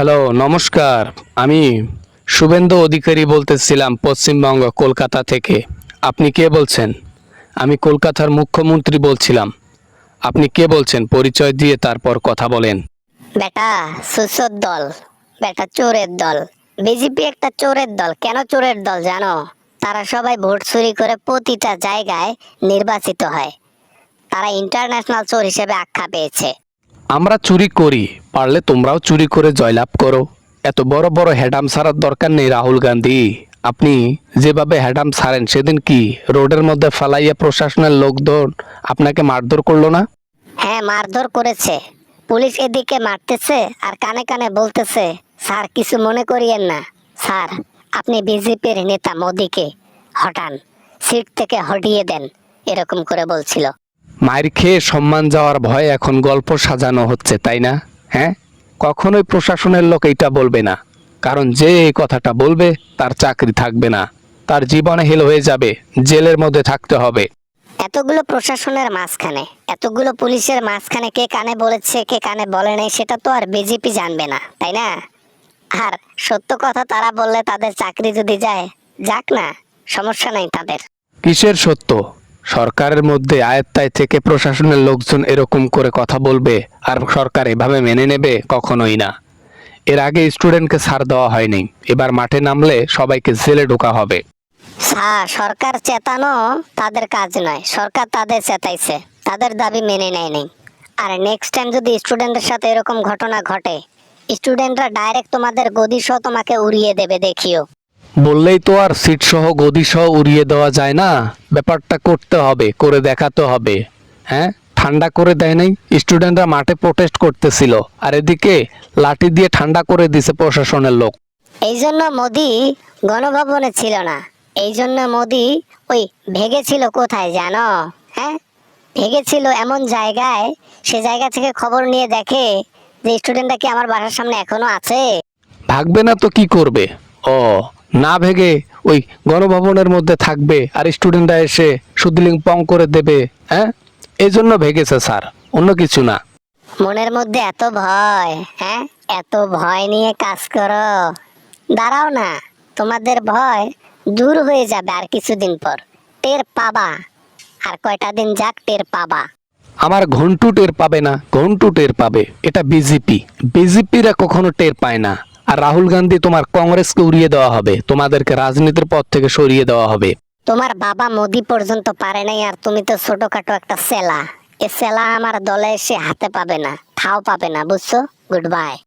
Hello, নমস্কার। আমি শুভেন্দু অধিকারী বলতেছিলাম পশ্চিমবঙ্গ কলকাতা থেকে। আপনি কে বলছেন? আমি কলকাতার মুখ্যমন্ত্রী বলছিলাম। আপনি কে বলছেন? পরিচয় দিয়ে তারপর কথা বলেন। বেটা সুসর দল, বেটা চোরের দল। বিজেপি একটা চোরের দল। কেন চোরের দল জানো? তারা সবাই ভোট চুরি করে প্রতিটা জায়গায় নির্বাচিত হয়। তারা ইন্টারন্যাশনাল চোর হিসেবে আখ্যা পেয়েছে। আমরা চুরি করি, পারলে তোমরাও চুরি করে জয়লাভ করো। এত বড় বড় হ্যাডাম ছাড়ার দরকার নেই রাহুল গান্ধী। আপনি যেভাবে হ্যাডাম ছাড়েন, সেদিন কি রোডের মধ্যে ফালাইয়া প্রশাসনের লোকজন আপনাকে মারধর করলো না? হ্যাঁ, মারধর করেছে। পুলিশ এদিকে মারতেছে আর কানে কানে বলতেছে, স্যার কিছু মনে করিয়েন না। স্যার, আপনি বিজেপির নেতা মোদিকে হটান, সিট থেকে হটিয়ে দেন, এরকম করে বলছিল। মায়ের খেয়ে সম্মান যাওয়ার ভয়ে এখন গল্প সাজানো হচ্ছে, তাই না? হ্যাঁ, কখনোই প্রশাসনের লোক এইটা বলবে না। কারণ যে এই কথাটা বলবে তার চাকরি থাকবে না, তার জীবনে হেল হয়ে যাবে, জেলের মধ্যে থাকতে হবে। এতগুলো প্রশাসনের মাঝখানে, এতগুলো পুলিশের মাঝখানে কে কানে বলেছে কে কানে বলে নাই সেটা তো আর বিজেপি জানবে না, তাই না? আর সত্য কথা তারা বললে তাদের চাকরি যদি যায়, যাক না, সমস্যা নাই তাদের। কিসের সত্য? সরকারের মধ্যে আয়ত্তায় থেকে প্রশাসনের লোকজন এরকম করে কথা বলবে আর সরকার এভাবে মেনে নেবে? কখনোই না। এর আগে স্টুডেন্টকে ছাড় দেওয়া হয়নি, এবার মাঠে নামলে সবাইকে জেলে ঢোকা হবে। স্যার, সরকার চেতানো তাদের কাজ নয়, সরকার তাদের চেতাইছে, তাদের দাবি মেনে নেয়নি। আর নেক্সট টাইম যদি স্টুডেন্টের সাথে এরকম ঘটনা ঘটে, স্টুডেন্টরা ডাইরেক্ট তোমাদের গদি সহ তোমাকে উড়িয়ে দেবে, দেখিও। বললেই তো আর সিট সহ গদি সহ উড়িয়ে দেওয়া যায় না। ব্যাপারটা করতে হবে, করে দেখাতে হবে। হ্যাঁ, ঠান্ডা করে দেয় নাই? স্টুডেন্টরা মাঠে প্রোটেস্ট করতেছিল, আর এদিকে লাঠি দিয়ে ঠান্ডা করে দিছে প্রশাসনের লোক। এই জন্য মোদি গণভবনে ছিল না। এই জন্য মোদি ওই ভেগেছিল কোথায় জানো? হ্যাঁ, ভেগেছিল এমন জায়গায়, সে জায়গা থেকে খবর নিয়ে দেখে যে স্টুডেন্টটা কি আমার বাসার সামনে এখনো আছে। ভাগবে না তো কি করবে? ও, না ভেগে ওই গণভবনের মধ্যে থাকবে আর স্টুডেন্টরা এসে সুদিলিং পং করে দেবে। হ্যাঁ, এই জন্য ভেগেছে স্যার, অন্য কিছু না। মনের মধ্যে এত ভয়, হ্যাঁ, এত ভয় নিয়ে কাজ করো? দাঁড়াও না, তোমাদের ভয় দূর হয়ে যাবে আর কিছুদিন পর, টের পাবা। আর কয়টা দিন যাক, টের পাবা। আমার ঘন্টু টের পাবে না? ঘন্টু টের পাবে। এটা বিজেপি, বিজেপিরা কখনো টের পায় না। আর রাহুল গান্ধী, তোমার কংগ্রেসকে উড়িয়ে দেওয়া হবে, তোমাদেরকে রাজনীতির পথ থেকে সরিয়ে দেওয়া হবে। তোমার বাবা মোদি পর্যন্ত পারে নাই, আর তুমি তো ছোটখাটো একটা সেলা। এ সেলা আমার দলে এসে হাতে পাবে না, ঠাও পাবে না, বুঝছো? Good bye.